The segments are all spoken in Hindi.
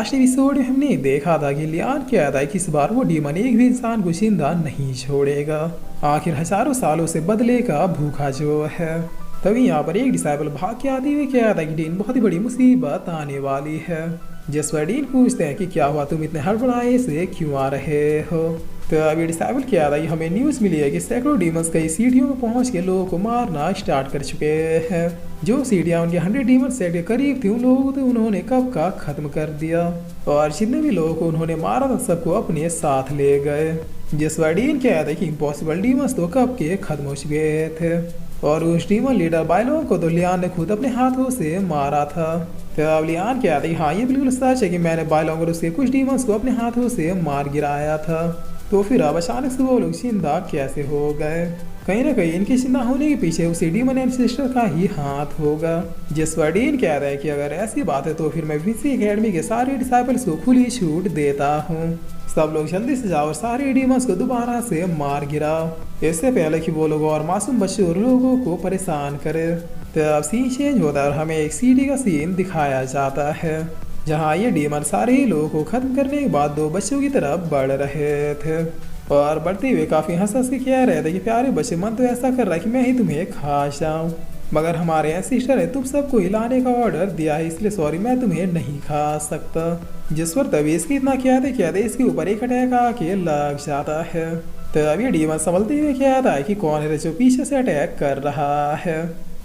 लास्ट एपिसोड में हमने देखा था कि लियान कहता है कि इस बार वो डीमन एक भी इंसान को जिंदा नहीं छोड़ेगा, आखिर हजारों सालों से बदले का भूखा जो है। तभी यहाँ पर एक डिसाइबल भाग के आते हुए कहता है कि डीन बहुत ही बड़ी मुसीबत आने वाली है। जिस पर डीन पूछते हैं कि क्या हुआ, तुम इतने हड़बड़ाए से क्यों आ रहे हो। तो अभी डिसाइबल कहता है कि हमें न्यूज़ मिली है कि सैकड़ों डीमंस कई सीढ़ियों में पहुंच के लोगों को मारना स्टार्ट कर चुके हैं। जो सीढ़ियां उनके 100 डीमन सेट के करीब थी उन लोगों को तो उन्होंने कब का खत्म कर दिया, और जितने भी लोगों को उन्होंने मारा था सबको अपने साथ ले गए। जिस पर डीन कहता है कि इम्पॉसिबल डीमंस तो कब के खत्म हो चुके थे, और उस डीमन लीडर बाइलोन को तो लियान ने खुद अपने हाथों से मारा था। तो अब लियान कहता है हाँ ये बिल्कुल सच है कि मैंने बाइलोन और उसके कुछ डीमंस को अपने हाथों से मार गिराया था। तो फिर अब अचानक से वो लोग जिंदा कैसे हो गए। कहीं ना कहीं इनके जिंदा होने के पीछे उसी डीमन एंसेस्टर का ही हाथ होगा। जिस पर डीन कह रहा है कि अगर ऐसी बात है तो फिर मैं विसी एकेडमी के सारे डिसाइपल्स को खुली छूट देता हूँ। सब लोग जल्दी से जाओ और सारे डीमंस को दोबारा से मार गिराओ, इससे पहले कि वो लोग और मासूम बच्चों और लोगों को परेशान करे। तो अब सीन चेंज होता है और हमें एक सीढ़ी का सीन दिखाया जाता है, जहाँ ये डीमन सारे ही लोगों को खत्म करने के बाद दो बच्चों की तरफ बढ़ रहे थे, और बढ़ते हुए काफी हंस हंस के कह रहे थे कि प्यारे बच्चे, मन तो ऐसा कर रहा है कि मैं ही तुम्हें खा जाऊं, मगर हमारे एंसेस्टर ने तुम सबको हिलाने का ऑर्डर दिया है, इसलिए सॉरी मैं तुम्हें नहीं खा सकता। जिस पर तभी इसकी इतना कहते इसके ऊपर एक अटैक आके लग जाता है। तो अभी डीमन संभलते हुए कहता है कि कौन है जो पीछे से अटैक कर रहा है,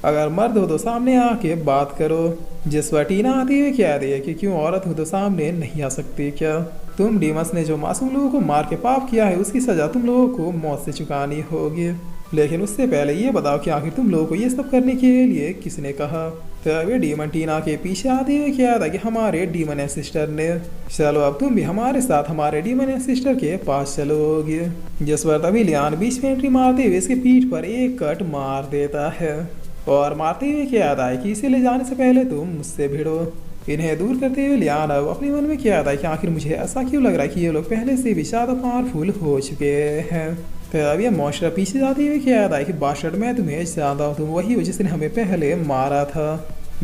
अगर मर्द हो तो सामने आके बात करो। जिस पर टीना आती है कहती है कि क्यों औरत हो तो सामने नहीं आ सकती क्या, तुम डीमंस ने जो मासूम लोगों को मार के पाप किया है उसकी सजा तुम लोगों को मौत से चुकानी होगी, लेकिन उससे पहले ये बताओ कि आखिर तुम लोगों को ये सब करने के लिए किसने कहा। तो अभी डीमन टीना के पीछे आते हुए क्या था कि हमारे डीमन एंसेस्टर ने, चलो अब तुम भी हमारे साथ हमारे डीमन एंसेस्टर के पास चलोगे। जिस पर तभी लियान बीच में एंट्री मारते हुए इसके पीठ पर एक कट मार देता है, और मारते हुए क्या आता है कि इसे ले जाने से पहले तुम मुझसे भिड़ो। इन्हें दूर करते हुए लियान अब अपने मन में क्या आता है कि आखिर मुझे ऐसा क्यों लग रहा है कि ये लोग पहले से भी ज़्यादा पावरफुल हो चुके हैं। तो अब ये मॉन्स्टर पीछे जाते हुए क्या आता है कि बास्टर्ड मैं तुम्हें जानता हूँ, तुम वही हो जिसने हमें पहले मारा था,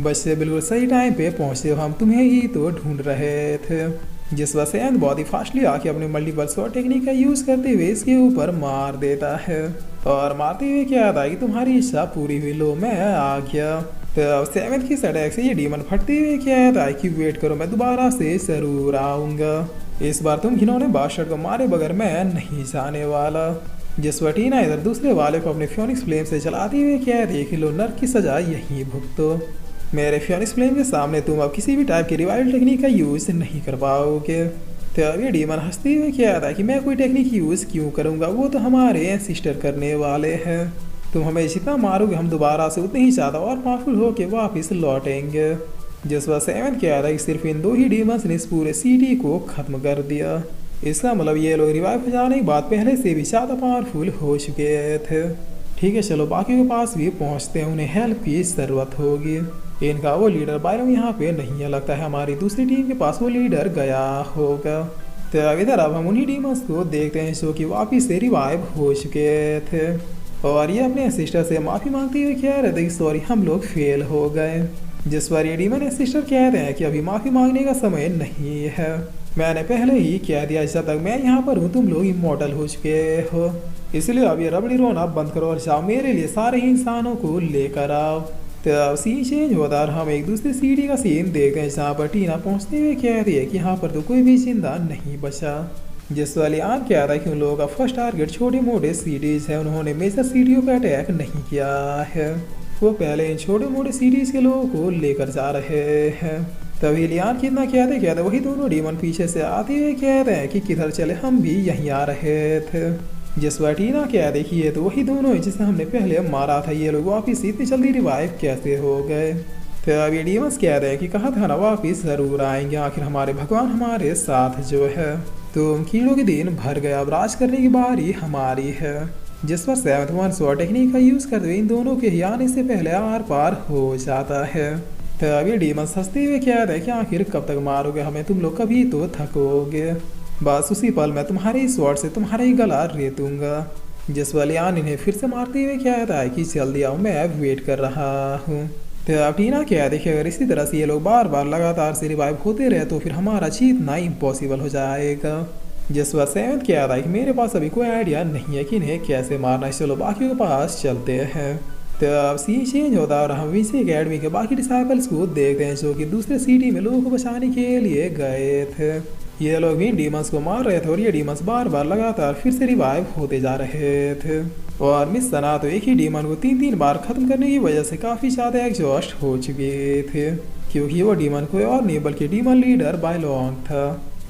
बच्चे बिल्कुल सही टाइम पे पहुँचे, हम तुम्हें ही तो ढूंढ रहे थे। जिस वजह से बहुत ही फास्टली आके अपने मल्टीपल शॉट टेक्निक का यूज़ करते हुए इसके ऊपर मार देता है, और मारते हुए क्या आता है कि तुम्हारी इच्छा पूरी हुई, लो मैं आ गया। तो सेवन की अटैक से ये डीमन फटते हुए क्या आता है कि वेट करो मैं दोबारा से जरूर आऊँगा, इस बार तुम घिनौने बादशाह को मारे बगैर मैं नहीं जाने वाला। जिस पर टीना इधर दूसरे वाले को अपने फ्योनिक्स फ्लेम से चलाते हुए क्या देख लो, नर्क की सजा यहीं भुगतो, मेरे फ्योनिक्स फ्लेम के सामने तुम अब किसी भी टाइप की रिवाइवल टेक्निक का यूज़ नहीं कर पाओगे। तो अब ये डीमन हंसते हुए क्या आता है कि मैं कोई टेक्निक यूज़ क्यों करूँगा, वो तो हमारे सिस्टर करने वाले हैं, तुम हमें जितना मारोगे हम दोबारा से उतने ही ज़्यादा और पावरफुल होके वापस लौटेंगे। जिस वजह से एवन कह रहा है कि सिर्फ इन दो ही डीमंस ने इस पूरे सिटी को ख़त्म कर दिया, इसका मतलब ये लोग रिवाइव हो जाने के बाद पहले से भी ज़्यादा पावरफुल हो चुके थे। ठीक है चलो बाकी के पास भी पहुँचते हैं, उन्हें हेल्प की ज़रूरत होगी। इनका वो लीडर बायरम यहाँ पे नहीं है, लगता है हमारी दूसरी टीम के पास वो लीडर गया होगा। तो इधर अब हम उन्हीं डीमंस को देखते हैं जो कि वापिस से रिवाइव हो चुके थे, और ये अपने सिस्टर से माफ़ी मांगते हुए कह रहे थे कि सॉरी हम लोग फेल हो गए। जिस पर ये डीमन सिस्टर कह रहे हैं कि अभी माफ़ी मांगने का समय नहीं है, मैंने पहले ही कह दिया जब तक मैं यहाँ पर हूँ तुम लोग इमॉर्टल हो चुके हो, इसलिए अब ये रबड़ी रोना बंद करो और जाओ मेरे लिए सारे ही इंसानों को लेकर आओ। तो अब सीन चेंज होता और हम एक दूसरे सीढ़ी का सीन देखते हैं जहाँ पर टीना पहुँचते हुए कह रही है कि यहाँ पर तो कोई भी जिंदा नहीं बचा। जिस वाले आन क्या था कि उन लोगों का फर्स्ट टारगेट छोटे मोटे सीरीज है, उन्होंने मेजर सीढ़ियों पर अटैक नहीं किया है, वो पहले इन छोटे मोटे सीरीज के लोगों को लेकर जा रहे हैं। तभी लियान कितना कहते वही दोनों डीमन पीछे से आते हुए कह रहे हैं कि किधर चले, हम भी यहीं आ रहे थे। जिस पर टीना क्या देखिए तो वही दोनों जिसे हमने पहले मारा था, ये लोग वापिस इतनी जल्दी रिवाइव कैसे हो गए। तो अब ये डीमंस कह रहे हैं कि कहा था ना वापिस ज़रूर आएंगे, आखिर हमारे भगवान हमारे साथ जो है, तो कीड़ों के दिन भर गया, अब राज करने की बारी हमारी है। जिस पर सेवंथ वन स्वॉर्ड टेक्निक का यूज़ करते हुए इन दोनों के आने से पहले आर पार हो जाता है। तो अब ये डीमंस हंसते हुए क्या है कि आखिर कब तक मारोगे हमें, तुम लोग कभी तो थकोगे, बस उसी पल मैं तुम्हारे स्वॉर्ड से तुम्हारा ही गला रेतूंगा। जिस पर लियान इन्हें फिर से मारते हुए क्या है कि जल्दी आओ मैं वेट कर रहा हूँ। तो अब टीना क्या है, देखिए अगर इसी तरह से ये लोग बार बार लगातार से रिवाइव होते रहे तो फिर हमारा जीतना इम्पॉसिबल हो जाएगा। जिस वक्त सेवंथ क्या था कि मेरे पास अभी कोई आइडिया नहीं है कि इन्हें कैसे मारना है, चलो बाकियों के पास चलते हैं। तो अब सीन चेंज होता है और हम विसी एकेडमी के बाकी डिसाइपल्स को देखते हैं जो कि दूसरे सिटी में लोगों को बचाने के लिए गए थे। ये लोग भी डीमंस को मार रहे थे और ये डीमंस बार बार लगातार फिर से रिवाइव होते जा रहे थे। और मिस सना तो एक ही डीमन को 3-3 बार खत्म करने की वजह से काफ़ी ज़्यादा एग्जॉस्ट हो चुके थे, क्योंकि वो डीमन कोई और नहीं बल्कि डीमन लीडर बायलोंग था।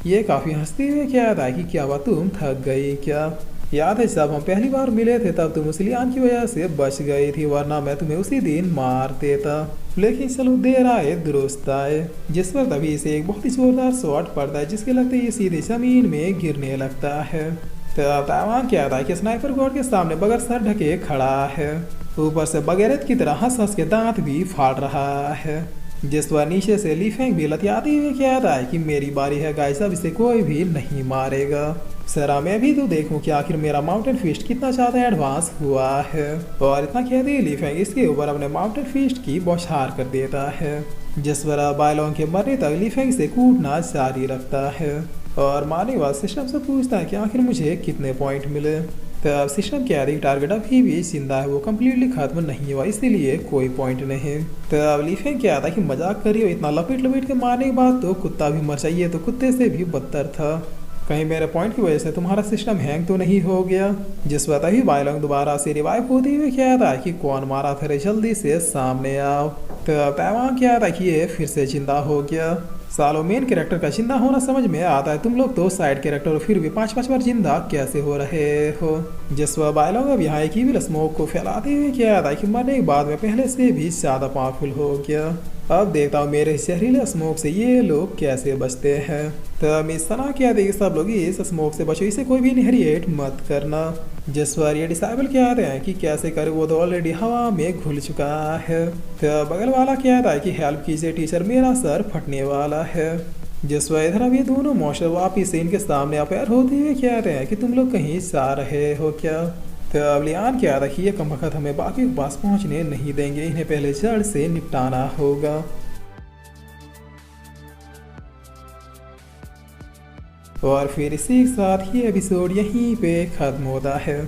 ये काफ़ी हंसते हुए क्या था कि क्या हुआ, तुम थक गई क्या? याद है जब हम पहली बार मिले थे तब तुम उस लियान की वजह से बच गई थी, वरना मैं तुम्हें उसी दिन मार देता। लेकिन चलो देर आए दुरुस्त आए। जिस पर तभी से एक बहुत ही जोरदार शॉट पड़ता है जिसके लगते ये सीधे जमीन में गिरने लगता है। तो ताइवान क्या था कि स्नाइपर गॉड के सामने बगैर सर ढके खड़ा है, ऊपर से बगैरत की तरह हंस हंस के दांत भी फाड़ रहा है। जिस पर नीचे से लीफेंग भी लतियाती हुए कहता है कि मेरी बारी है गाइस, अब इसे कोई भी नहीं मारेगा। सरा मैं भी तो देखूं कि आखिर मेरा माउंटेन फिस्ट कितना ज़्यादा एडवांस हुआ है। और इतना कहते ही लीफेंग इसके ऊपर अपने माउंटेन फिस्ट की बौछार कर देता है, जिस पर बायलोंग के मरने तक लीफेंग से कूटना जारी रखता है और मारने के बाद सिस्टम से पूछता है कि आखिर मुझे कितने पॉइंट मिले। तब सिस्टम के आदि टारगेट अभी भी जिंदा है, वो कम्प्लीटली खत्म नहीं हुआ, इसीलिए कोई पॉइंट नहीं। तब लीफेंग क्या था कि मजाक करियो, इतना लपेट लपेट के मारने के बाद तो कुत्ता भी मर चाहिए, तो कुत्ते से भी बदतर था। कहीं मेरे पॉइंट की वजह से तुम्हारा सिस्टम हैंग तो नहीं हो गया? जिस वक्त ही बायलोंग दोबारा से रिवाइव होती हुई क्या था कि कौन मारा था, जल्दी से सामने आओ। तो ताइवान क्या था कि ये फिर से जिंदा हो गया। सालों मेन कैरेक्टर का जिंदा होना समझ में आता है, तुम लोग तो साइड कैरेक्टर फिर भी 5-5 बार जिंदा कैसे हो रहे हो? जिस वह बायलोंग अब यहाँ एक ईविल स्मोक को फैलाते हुए क्या था कि मरने के बाद में पहले से भी ज्यादा पावरफुल हो गया। अब देखता हूँ मेरे जहरीले स्मोक से ये लोग कैसे बचते हैं। तो मिस सना क्या देखिए सब लोग इस स्मोक से बचो, इसे कोई भी इनहेरिएट मत करना। जिस पर ये डिसाइबल कहते हैं कि कैसे करे, वो तो ऑलरेडी हवा में घुल चुका है। तो बगल वाला कहता है कि हेल्प कीजिए टीचर, मेरा सर फटने वाला है। जिस पर इधर अब ये दोनों मॉन्स्टर वापिस इनके सामने अपेयर होते हुए कहते हैं कि तुम लोग कहीं जा रहे हो क्या? तो अब लियान क्या था कि ये कम वक्त हमें बाकी के पास पहुंचने नहीं देंगे, इन्हें पहले जड़ से निपटाना होगा। और फिर इसी के साथ ये एपिसोड यहीं पे ख़त्म होता है।